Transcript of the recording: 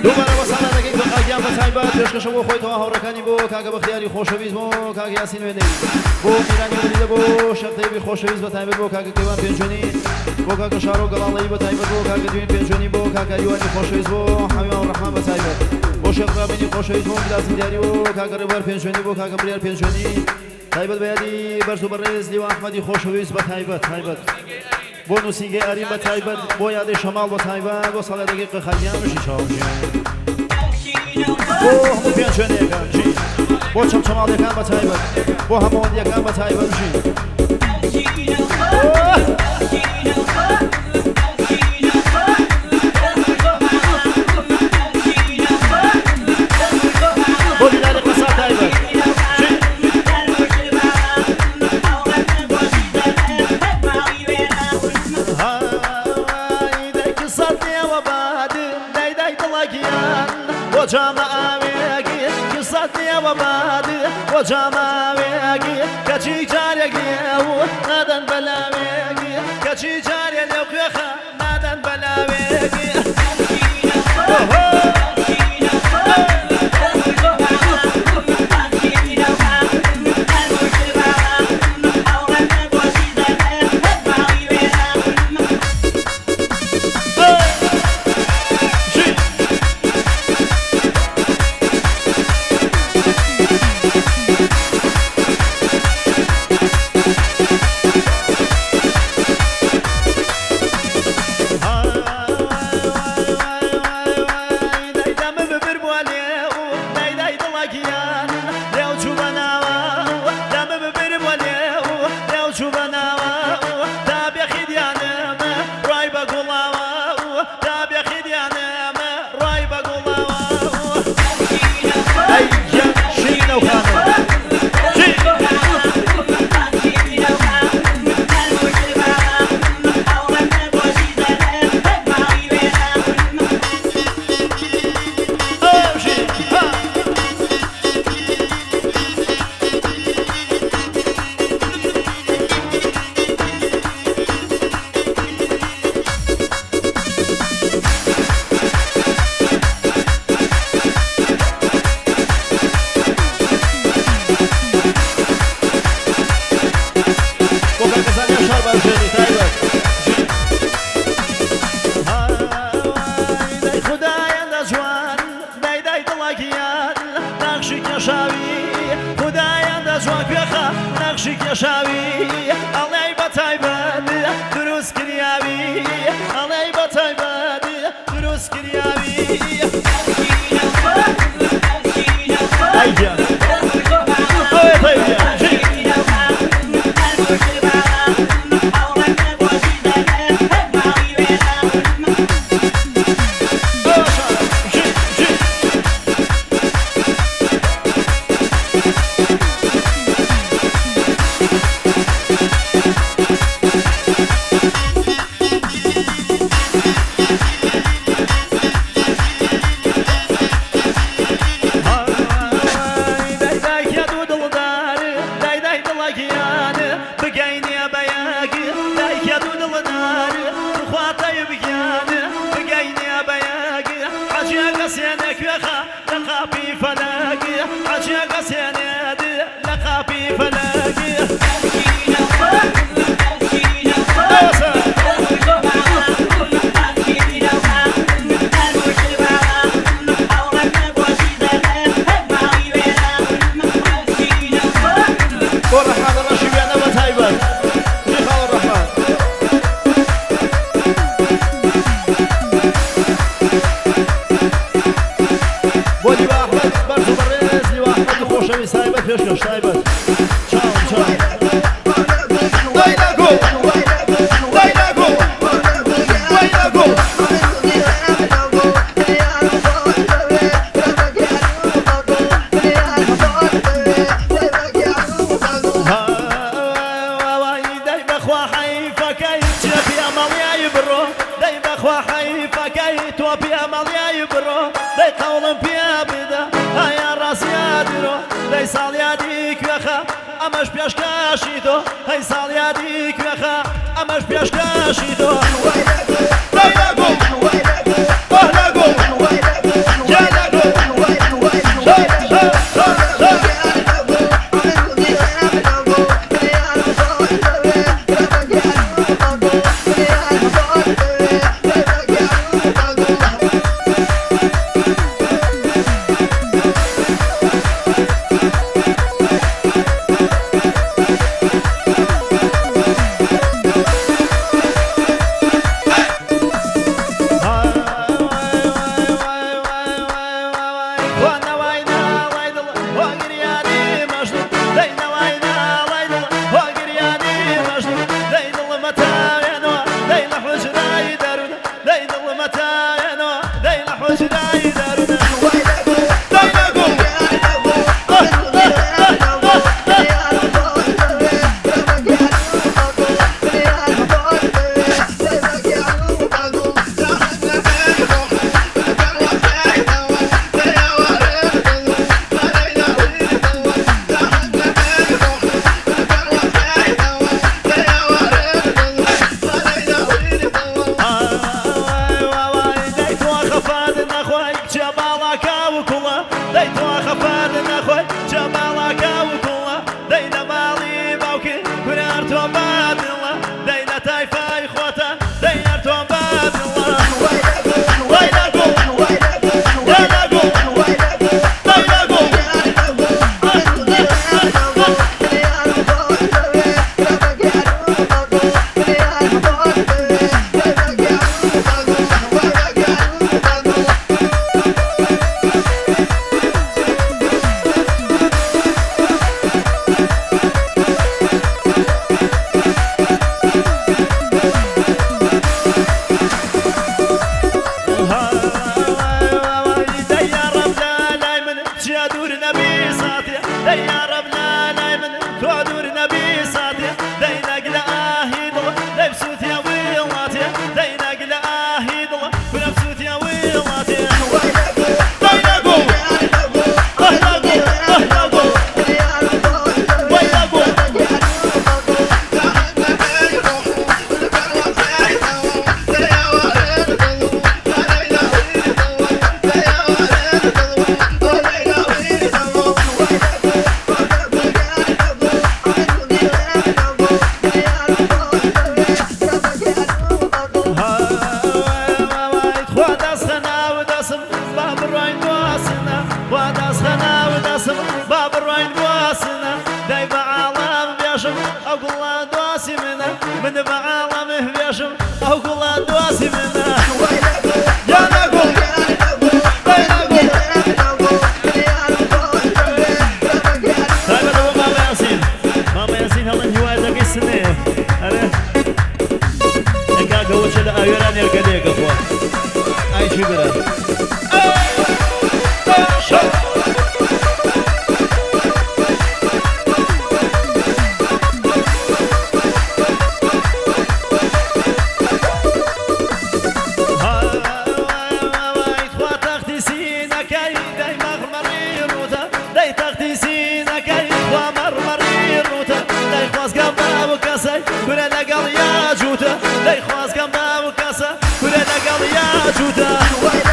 دوباره با سلامتی که خواهیم با تایبات پیشکش و خوی تو هورکانی بو کاغ بخیاری خوشویز بو کاغ یاسین ودی بو میرانی ودی بو شرطی بی خوشویز با تایبات بو کاغ کیوان پنجونی بو کاغ شارو گلالی با تایبات بو کاغ دوین پنجونی بو کاغ یوانی خوشویز بو حمیم الرحمن با تایبات بو شرط رابینی خوشویز بو لازم دیاری بو کاغ ریور پنجونی بو کاغ بریار پنجونی تایبات بیادی برزو برز لیو احمدی خوشویز با تایبات بو نوسینگه اری با تایبات بو یاد شمال با تایبات بو سال دقیق خیام میشی چاوجی بو همون پنجونی کم جی بو چم شمال یکم با تایبات بو همون یکم با تایبات میشی وجاماويكي كشي جاريكي نادن بلاويكي كشي جاري لوخيخا نادن بلاويكي امش پیشکشی تو هی سالیادی که خا امش پیشکشی تو حجراي دارنا من بعالمه بيشم أو كل دواسي منا يا نقول ماما ياسين هلا نجواز قسني أنا نكاك هو شد أيران يركديك أخوان أي شيء برا كنا لقال يا جوتا لا يخواز كم باو كاسا كنا لقال يا جوتا